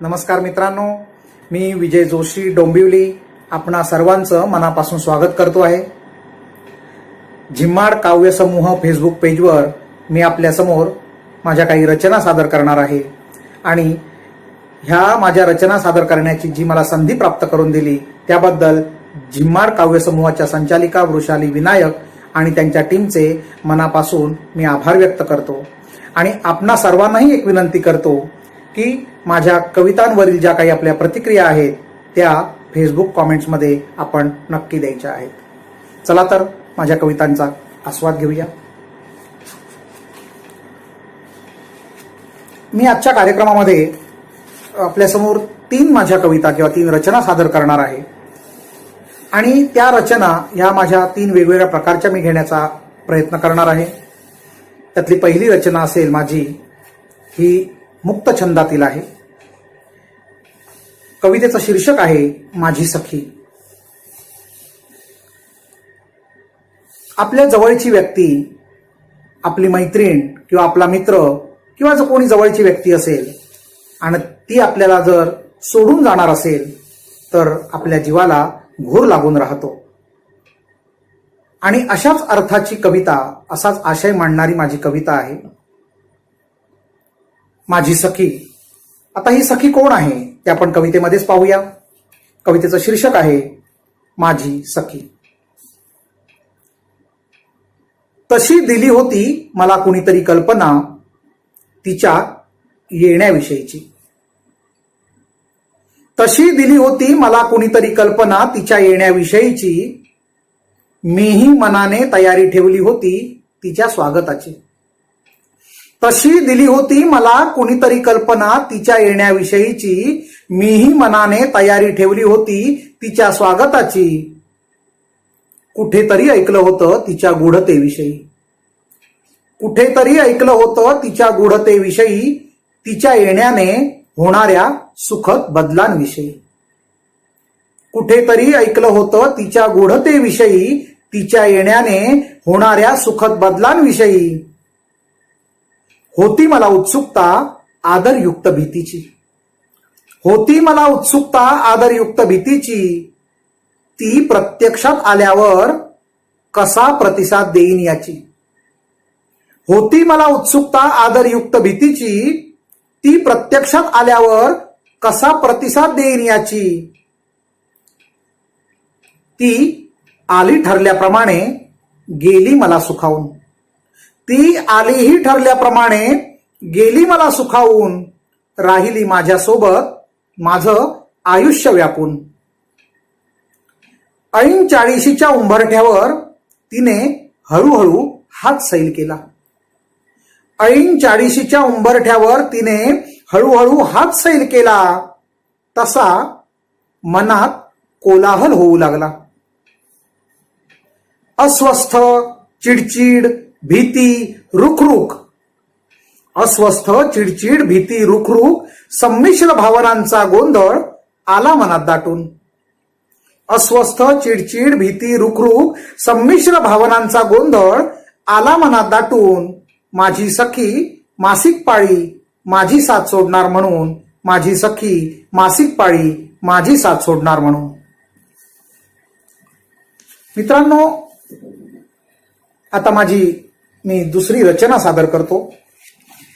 नमस्कार मित्रांनो, मी विजय जोशी डोंबिवली आपणा सर्वांचं मनापासून स्वागत करतो आहे. झिम्माड काव्य समूह फेसबुक पेजवर मी आपल्या समोर माझ्या काही रचना सादर करणार आहे आणि ह्या माझ्या रचना सादर करण्याची जी मला संधी प्राप्त करून दिली त्याबद्दल झिम्माड काव्य समूहाच्या संचालिका वृषाली विनायक आणि त्यांच्या टीमचे मनापासून मी आभार व्यक्त करतो. आणि आपणा सर्वांनाही एक विनंती करतो की माझ्या कवितांवरील ज्या काही आपल्या प्रतिक्रिया आहेत त्या फेसबुक कॉमेंट्समध्ये आपण नक्की द्यायच्या आहेत. चला तर माझ्या कवितांचा आस्वाद घेऊया. मी आजच्या कार्यक्रमामध्ये आपल्यासमोर 3 माझ्या कविता किंवा 3 रचना सादर करणार आहे आणि त्या रचना ह्या माझ्या 3 वेगवेगळ्या प्रकारच्या मी घेण्याचा प्रयत्न करणार आहे. त्यातली पहिली रचना असेल माझी ही मुक्त छंदातील आहे. कवितेचं शीर्षक आहे माझी सखी. आपल्या जवळची व्यक्ती, आपली मैत्रीण किंवा आपला मित्र किंवा जो कोणी जवळची व्यक्ती असेल आणि ती आपल्याला जर सोडून जाणार असेल तर आपल्या जीवाला घोर लागून राहतो. आणि अशाच अर्थाची कविता, असाच आशय मांडणारी माझी कविता आहे माझी सखी. आता ही सखी कोण आहे ते आपण कवितेमध्येच पाहूया. कवितेचं शीर्षक आहे माझी सखी. तशी दिली होती मला कुणीतरी कल्पना तिच्या येण्याविषयीची. तशी दिली होती मला कुणीतरी कल्पना तिच्या येण्याविषयीची. मीही मनाने तयारी ठेवली होती तिच्या स्वागताची. तशी दिली होती मला कुणीतरी कल्पना तिच्या येण्याविषयीची. मीही मनाने तयारी ठेवली होती तिच्या स्वागताची. कुठेतरी ऐकलं होतं तिच्या गूढतेविषयी. कुठेतरी ऐकलं होतं तिच्या गूढतेविषयी. तिच्या येण्याने होणाऱ्या सुखद बदलांविषयी. कुठेतरी ऐकलं होतं तिच्या गूढतेविषयी. तिच्या येण्याने होणाऱ्या सुखद बदलांविषयी. होती मला उत्सुकता आदरयुक्त भीतीची. होती मला उत्सुकता आदरयुक्त भीतीची. ती प्रत्यक्षात आल्यावर कसा प्रतिसाद देईन याची. होती मला उत्सुकता आदरयुक्त भीतीची. ती प्रत्यक्षात आल्यावर कसा प्रतिसाद देईन याची. ती आली ठरल्याप्रमाणे गेली मला सुखावून. ती आलीही ठरल्याप्रमाणे गेली मला सुखावून. राहिली माझ्यासोबत माझं आयुष्य व्यापून. ऐन 40च्या उंबरठ्यावर तिने हळूहळू हात सैल केला. ऐन 40च्या उंबरठ्यावर तिने हळूहळू हात सैल केला. तसा मनात कोलाहल होऊ लागला. अस्वस्थ, चिडचिड, भीती, रुखरुख. अस्वस्थ, चिडचिड, भीती, रुखरुख संमिश्र भावनांचा गोंधळ आला मनात दाटून. अस्वस्थ, चिडचिड, भीती, रुखरुख संमिश्र भावनांचा गोंधळ आला मनात दाटून. माझी सखी मासिक पाळी माझी साथ सोडणार म्हणून. माझी सखी मासिक पाळी माझी साथ सोडणार म्हणून. मित्रांनो, आता मी दुसरी रचना सादर करतो.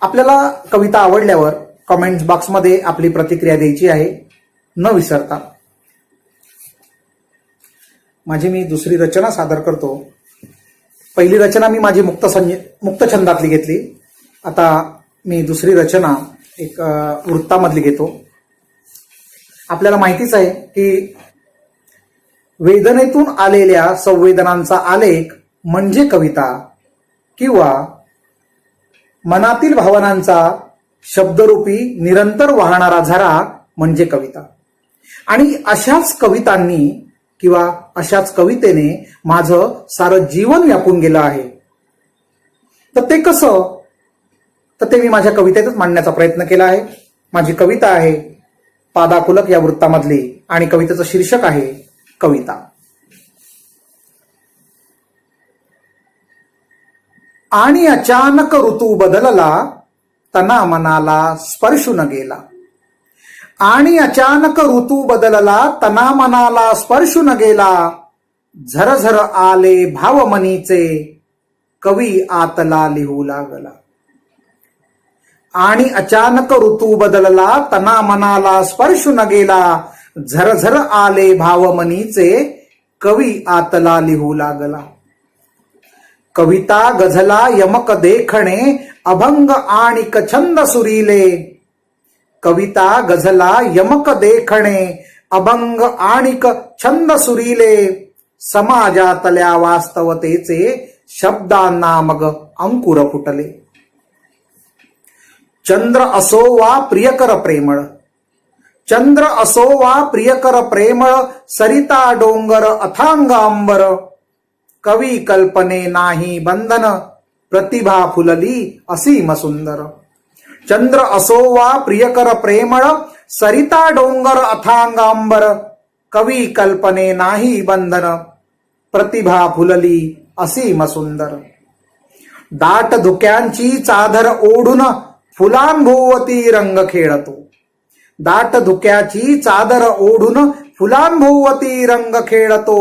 आपल्याला कविता आवडल्यावर कमेंट बॉक्समध्ये आपली प्रतिक्रिया द्यायची आहे न विसरता. मी दुसरी रचना सादर करतो. पहिली रचना मी माझी मुक्त छंदातली घेतली. आता मी दुसरी रचना एक वृत्तामधली घेतो. आपल्याला माहितीच आहे की वेदनेतून आलेल्या संवेदनांचा आलेख म्हणजे कविता किंवा मनातील भावनांचा शब्दरूपी निरंतर वाहणारा झरा म्हणजे कविता. आणि अशाच कवितांनी किंवा अशाच कवितेने माझं सारं जीवन व्यापून गेलं आहे. तर ते कसं, तर ते मी माझ्या कवितेतच मांडण्याचा प्रयत्न केला आहे. माझी कविता आहे पादाकुलक या वृत्तामधली आणि कवितेचं शीर्षक आहे कविता. आणि अचानक ऋतू बदलला तना मनाला स्पर्शून गेला. आणि अचानक ऋतू बदलला, तना मनाला स्पर्शून गेला, झरझर आले भावमनीचे, कवी आतला लिहू लागला. आणि अचानक ऋतू बदलला, तना मनाला स्पर्शून गेला, झरझर आले भावमनीचे, कवी आतला लिहू लागला. कविता गझला यमक देखणे, अभंग आणिक छंद सुरीले. कविता गझला यमक देखणे, अभंग आणिक छंद सुरीले. समाजातल्या वास्तवतेचे शब्दांना मग अंकुर फुटले. चंद्र असो वा प्रियकर प्रेमळ, चंद्र असो वा प्रियकर प्रेमळ, सरिता डोंगर अथांग अंबर. कवी कल्पने नाही बंधन, प्रतिभा फुलली असीम सुंदर. चंद्र असो वा प्रियकर प्रेमळ, सरिता डोंगर अथांग अंबर. कवी कल्पने नाही बंधन, प्रतिभा फुलली असीम सुंदर. दाट धुक्यांची चादर ओढून फुलांभोवती रंग खेळतो. दाट धुक्याची चादर ओढून फुलांभोवती रंग खेळतो.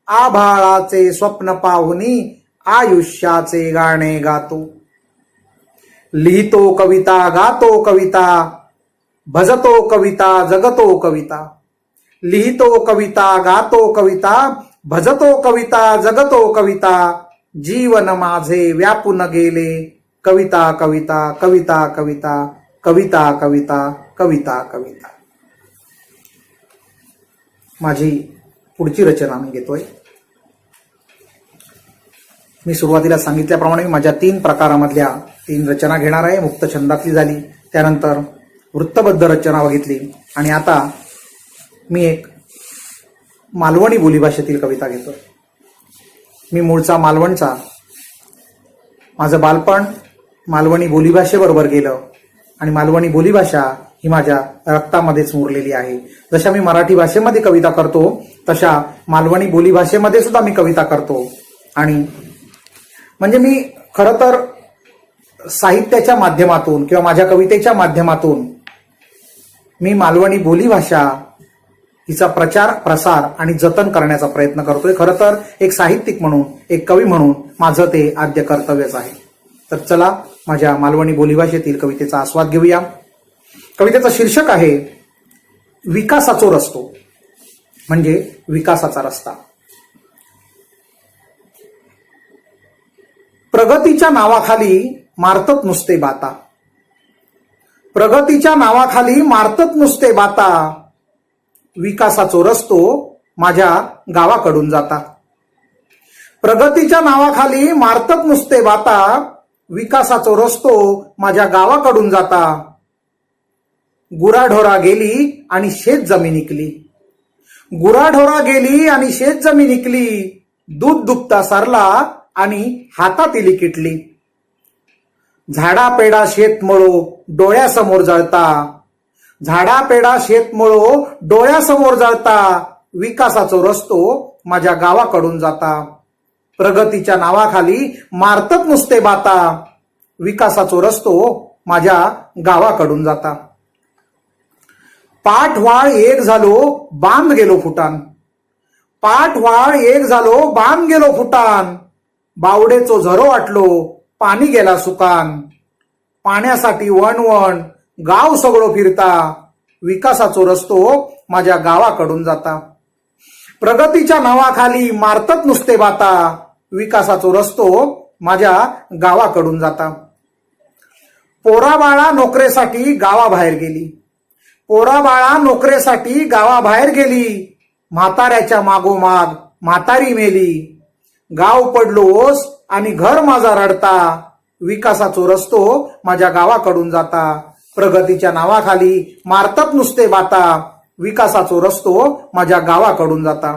आभाळाचे स्वप्न पाहुनी आयुष्याचे गाणे गातो. लिहितो कविता, गातो कविता, भजतो कविता, जगतो कविता. लिहितो कविता, गातो कविता, भजतो कविता, जगतो कविता. जीवन माझे व्यापून गेले, कविता कविता कविता कविता, कविता कविता कविता कविता. माझी पुढची रचना मी घेतोय. मी सुरुवातीला सांगितल्याप्रमाणे माझ्या 3 प्रकारामधल्या 3 रचना घेणार आहे. मुक्त छंदातली झाली, त्यानंतर वृत्तबद्ध रचना बघितली, आणि आता मी एक मालवणी बोलीभाषेतील कविता घेतोय. मी मूळचा मालवणचा. माझं बालपण मालवणी बोलीभाषेबरोबर गेलं, आणि मालवणी बोलीभाषा ही माझ्या रक्तामध्येच मुरलेली आहे. जशा मी मराठी भाषेमध्ये कविता करतो, तशा मालवणी बोलीभाषेमध्ये सुद्धा मी कविता करतो. आणि म्हणजे मी खरं तर साहित्याच्या माध्यमातून किंवा माझ्या कवितेच्या माध्यमातून मी मालवणी बोलीभाषा हिचा प्रचार, प्रसार आणि जतन करण्याचा प्रयत्न करतोय. खरं तर एक साहित्यिक म्हणून, एक कवी म्हणून माझं ते आद्य कर्तव्यच आहे. तर चला माझ्या मालवणी बोलीभाषेतील कवितेचा आस्वाद घेऊया. कवितेचं शीर्षक आहे विकासाचो रस्तो, म्हणजे विकासाचा रस्ता. प्रगतीच्या नावाखाली मारतत नुसते बाता. प्रगतीच्या नावाखाली मारतत नुसते बाता. विकासाचो रस्तो माझ्या गावाकडून जाता. प्रगतीच्या नावाखाली मारतत नुसते बाता. विकासाचो रस्तो माझ्या गावाकडून जाता. गुराढोरा गेली आणि शेत जमीन निकली. गुराढोरा गेली आणि शेत जमीन निकली. दूध दुभता सारला आणि हातातिली किटली. झाडा पेडा शेतमळो डोळ्यासमोर जळता. झाडा पेडा शेतमळो डोळ्यासमोर जळता. विकासाचो रस्तो माझ्या गावाकडून जाता. प्रगतीच्या नावाखाली मारतत नुसते बाता. विकासाचो रस्तो माझ्या गावाकडून जाता. पाठवाळ एक झालो बांध गेलो फुटान. पाठवाळ एक झालो बांध गेलो फुटान. बावडेचो झरो वाटलो पाणी गेला सुकान. पाण्यासाठी वणवण गाव सगळं फिरता. विकासाचो रस्तो माझ्या गावाकडून जाता. प्रगतीच्या नावाखाली मारतत नुसते बाता. विकासाचो रस्तो माझ्या गावाकडून जाता. पोराबाळा नोकरीसाठी गावाबाहेर गेली. पोराबाळा नोकरीसाठी गावाबाहेर गेली. म्हाताऱ्याच्या मागोमाग म्हातारी मेली. गाव पडलो ओस आणि घर माझा रडता. विकासाचो रस्तो माझ्या गावाकडून जाता. प्रगतीच्या नावाखाली मारतत नुसते बाता. विकासाचो रस्तो माझ्या गावाकडून जाता.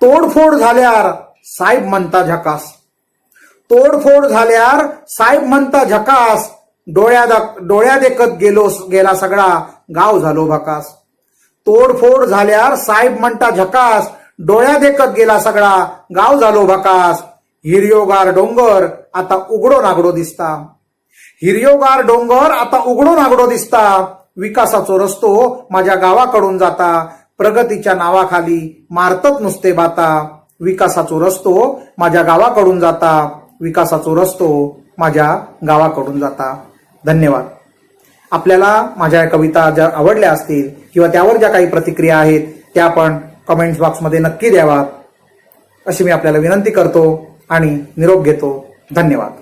तोडफोड झाल्यावर साहेब म्हणता झकास. तोडफोड झाल्यावर साहेब म्हणता झकास. डोळ्या देखत गेला सगळा गाव झालो भकास. तोडफोड झाल्यावर साहेब म्हणता झकास. डोळ्या देखत गेला सगळा गाव झालो भकास. हिरयोगार डोंगर आता उघडो नागडो दिसता. हिरयोगार डोंगर आता उघडो नागडो दिसता. विकासाचो रस्तो माझ्या गावाकडून जाता, प्रगतीच्या नावाखाली मारतत नुसते बाता, विकासाचो रस्तो माझ्या गावाकडून जाता, विकासाचो रस्तो माझ्या गावाकडून जाता. धन्यवाद. आपल्याला माझ्या कविता जर आवडल्या असतील किंवा त्यावर ज्या काही प्रतिक्रिया आहेत त्या आपण कमेंट्स बॉक्समध्ये नक्की द्यावात अशी मी आपल्याला विनंती करतो आणि निरोप घेतो. धन्यवाद.